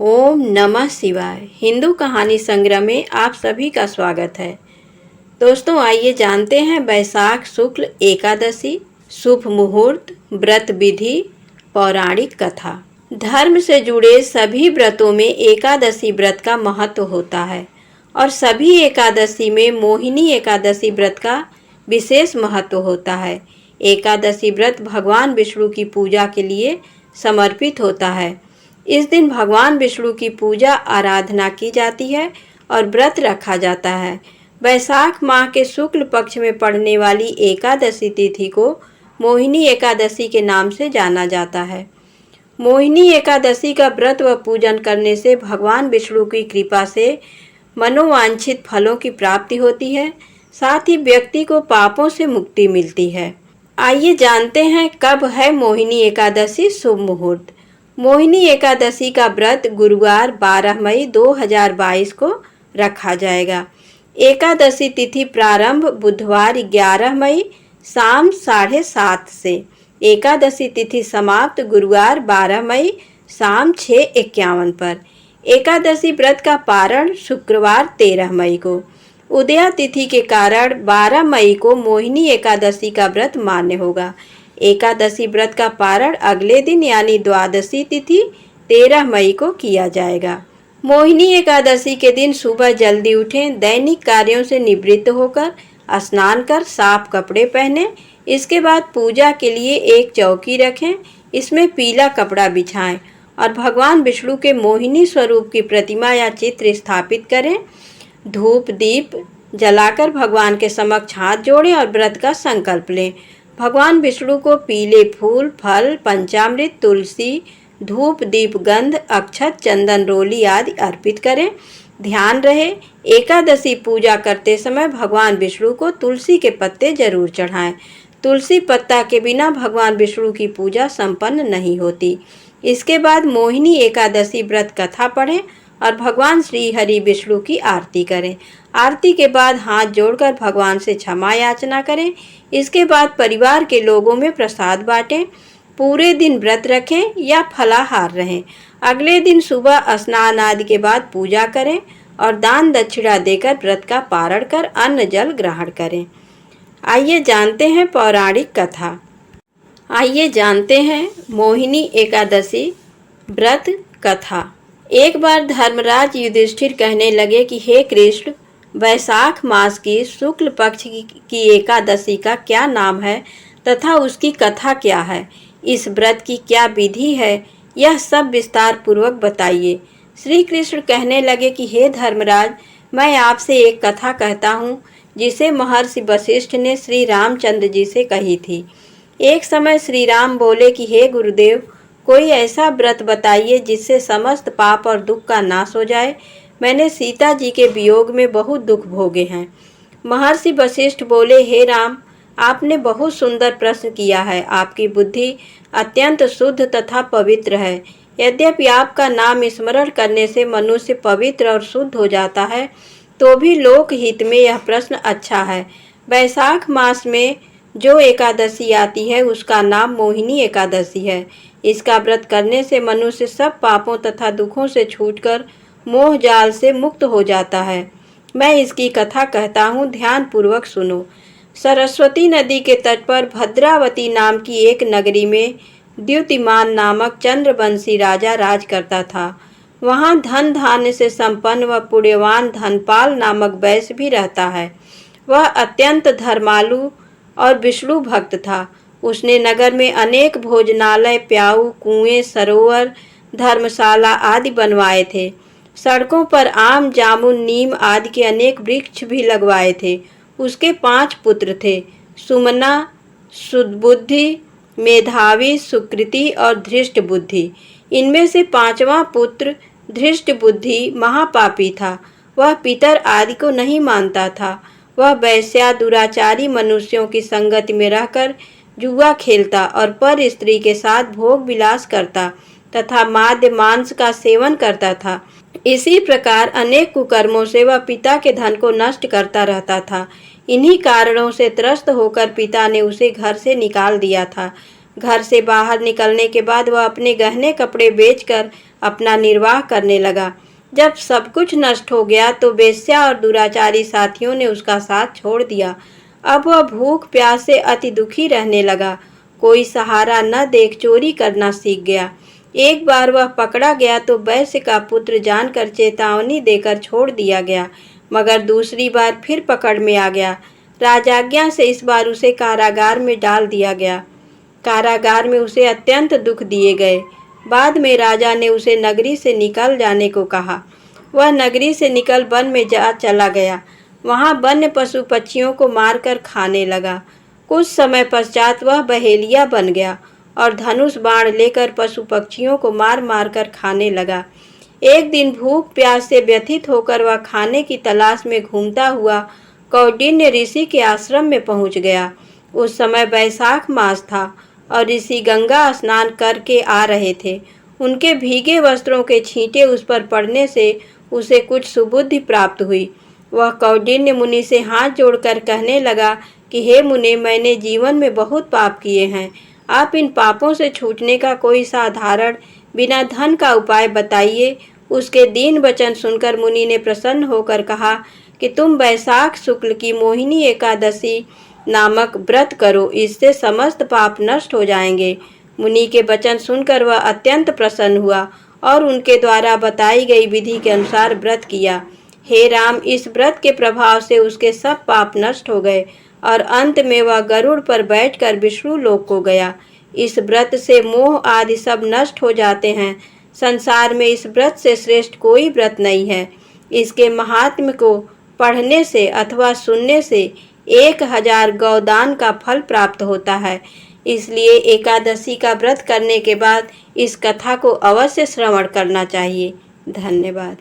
ओम नमः शिवाय। हिंदू कहानी संग्रह में आप सभी का स्वागत है। दोस्तों, आइए जानते हैं वैशाख शुक्ल एकादशी, शुभ मुहूर्त, व्रत विधि, पौराणिक कथा। धर्म से जुड़े सभी व्रतों में एकादशी व्रत का महत्व होता है और सभी एकादशी में मोहिनी एकादशी व्रत का विशेष महत्व होता है। एकादशी व्रत भगवान विष्णु की पूजा के लिए समर्पित होता है। इस दिन भगवान विष्णु की पूजा आराधना की जाती है और व्रत रखा जाता है। वैशाख माह के शुक्ल पक्ष में पड़ने वाली एकादशी तिथि को मोहिनी एकादशी के नाम से जाना जाता है। मोहिनी एकादशी का व्रत व पूजन करने से भगवान विष्णु की कृपा से मनोवांछित फलों की प्राप्ति होती है, साथ ही व्यक्ति को पापों से मुक्ति मिलती है। आइए जानते हैं कब है मोहिनी एकादशी शुभ मुहूर्त। मोहिनी एकादशी का व्रत गुरुवार 12 मई 2022 को रखा जाएगा। एकादशी तिथि प्रारंभ बुधवार 11 मई शाम 7:30 से। एकादशी तिथि समाप्त गुरुवार 12 मई शाम 6:51 पर। एकादशी व्रत का पारण शुक्रवार 13 मई को। उदया तिथि के कारण 12 मई को मोहिनी एकादशी का व्रत मान्य होगा। एकादशी व्रत का पारण अगले दिन यानी द्वादशी तिथि 13 मई को किया जाएगा। मोहिनी एकादशी के दिन सुबह जल्दी उठें, दैनिक कार्यों से निवृत्त होकर स्नान कर साफ कपड़े पहनें। इसके बाद पूजा के लिए एक चौकी रखें, इसमें पीला कपड़ा बिछाएं और भगवान विष्णु के मोहिनी स्वरूप की प्रतिमा या चित्र स्थापित करें। धूप दीप जलाकर भगवान के समक्ष हाथ जोड़ें और व्रत का संकल्प लें। भगवान विष्णु को पीले फूल, फल, पंचामृत, तुलसी, धूप दीप गंध, अक्षत, चंदन रोली आदि अर्पित करें। ध्यान रहे, एकादशी पूजा करते समय भगवान विष्णु को तुलसी के पत्ते जरूर चढ़ाएं। तुलसी पत्ता के बिना भगवान विष्णु की पूजा संपन्न नहीं होती। इसके बाद मोहिनी एकादशी व्रत कथा पढ़ें और भगवान श्री हरि विष्णु की आरती करें। आरती के बाद हाथ जोड़कर भगवान से क्षमा याचना करें। इसके बाद परिवार के लोगों में प्रसाद बांटें। पूरे दिन व्रत रखें या फलाहार रहें। अगले दिन सुबह स्नान आदि के बाद पूजा करें और दान दक्षिणा देकर व्रत का पारण कर अन्न जल ग्रहण करें। आइए जानते हैं पौराणिक कथा। आइए जानते हैं मोहिनी एकादशी व्रत कथा। एक बार धर्मराज युधिष्ठिर कहने लगे कि हे कृष्ण, वैशाख मास की शुक्ल पक्ष की एकादशी का क्या नाम है तथा उसकी कथा क्या है, इस व्रत की क्या विधि है, यह सब विस्तार पूर्वक बताइए। श्री कृष्ण कहने लगे कि हे धर्मराज, मैं आपसे एक कथा कहता हूँ जिसे महर्षि वशिष्ठ ने श्री रामचंद्र जी से कही थी। एक समय श्री राम बोले कि हे गुरुदेव, कोई ऐसा व्रत बताइए जिससे समस्त पाप और दुख का नाश हो जाए। मैंने सीता जी के वियोग में बहुत दुख भोगे हैं। महर्षि वशिष्ठ बोले, हे राम, आपने बहुत सुंदर प्रश्न किया है। आपकी बुद्धि अत्यंत शुद्ध तथा पवित्र है। यद्यपि आपका नाम स्मरण करने से मनुष्य पवित्र और शुद्ध हो जाता है, तो भी लोक हित में यह प्रश्न अच्छा है। वैशाख मास में जो एकादशी आती है उसका नाम मोहिनी एकादशी है। इसका व्रत करने से मनुष्य सब पापों तथा दुखों से छूटकर मोह जाल से मुक्त हो जाता है। मैं इसकी कथा कहता हूँ, ध्यान पूर्वक सुनो। सरस्वती नदी के तट पर भद्रावती नाम की एक नगरी में द्युतिमान नामक चंद्रवंशी राजा राज करता था। वहाँ धन धान्य से संपन्न व पुण्यवान धनपाल नामक वैश्य भी रहता है। वह अत्यंत धर्मालु और विष्णु भक्त था। उसने नगर में अनेक भोजनालय, प्याऊ, कुएं, सरोवर, धर्मशाला आदि बनवाए थे। सड़कों पर आम, जामुन, नीम आदि के अनेक वृक्ष भी लगवाए थे। उसके 5 पुत्र थे, सुमना, सुदबुद्धि, मेधावी, सुकृति और धृष्ट बुद्धि। इनमें से 5वां पुत्र धृष्ट बुद्धि महापापी था। वह पितर आदि को नहीं मानता था। वह वैश्या दुराचारी मनुष्यों की संगति में रहकर जुआ खेलता और पर स्त्री के साथ भोग विलास करता तथा माद्य मांस का सेवन करता था। इसी प्रकार अनेक कुकर्मों से वह पिता के धन को नष्ट करता रहता था। इन्हीं कारणों से त्रस्त होकर पिता ने उसे घर से निकाल दिया था। घर से बाहर निकलने के बाद वह अपने गहने कपड़े बेचकर अपना निर्वाह करने लगा। जब सब कुछ नष्ट हो गया तो वेश्या और दुराचारी साथियों ने उसका साथ छोड़ दिया। अब वह भूख प्यास से अति दुखी रहने लगा। कोई सहारा न देख चोरी करना सीख गया। एक बार वह पकड़ा गया तो वैश्य का पुत्र जानकर चेतावनी देकर छोड़ दिया गया, मगर दूसरी बार फिर पकड़ में आ गया। राजाज्ञा से इस बार उसे कारागार में डाल दिया गया। कारागार में उसे अत्यंत दुख दिए गए। बाद में राजा ने उसे नगरी से निकल जाने को कहा। वह नगरी से निकल वन में जा चला गया। वहां वन्य पशु पक्षियों को मारकर खाने लगा। कुछ समय पश्चात वह बहेलिया बन गया और धनुष बाण लेकर पशु पक्षियों को मार मार कर खाने लगा। एक दिन भूख प्यास से व्यथित होकर वह खाने की तलाश में घूमता हुआ कौंडिन्य ऋषि के आश्रम में पहुंच गया। उस समय वैशाख मास था और ऋषि गंगा स्नान करके आ रहे थे। उनके भीगे वस्त्रों के छींटे उस पर पड़ने से उसे कुछ सुबुद्धि प्राप्त हुई। वह कौंडिन्य मुनि से हाथ जोड़कर कहने लगा कि हे मुने, मैंने जीवन में बहुत पाप किए हैं। आप इन पापों से छूटने का कोई साधारण बिना धन का उपाय बताइए। उसके दीन वचन सुनकर मुनि ने प्रसन्न होकर कहा कि तुम वैशाख शुक्ल की मोहिनी एकादशी नामक व्रत करो, इससे समस्त पाप नष्ट हो जाएंगे। मुनि के वचन सुनकर वह अत्यंत प्रसन्न हुआ और उनके द्वारा बताई गई विधि के अनुसार व्रत किया। हे राम, इस व्रत के प्रभाव से उसके सब पाप नष्ट हो गए और अंत में वह गरुड़ पर बैठकर विष्णु लोक को गया। इस व्रत से मोह आदि सब नष्ट हो जाते हैं। संसार में इस व्रत से श्रेष्ठ कोई व्रत नहीं है। इसके महात्म्य को पढ़ने से अथवा सुनने से 1000 गौदान का फल प्राप्त होता है। इसलिए एकादशी का व्रत करने के बाद इस कथा को अवश्य श्रवण करना चाहिए। धन्यवाद।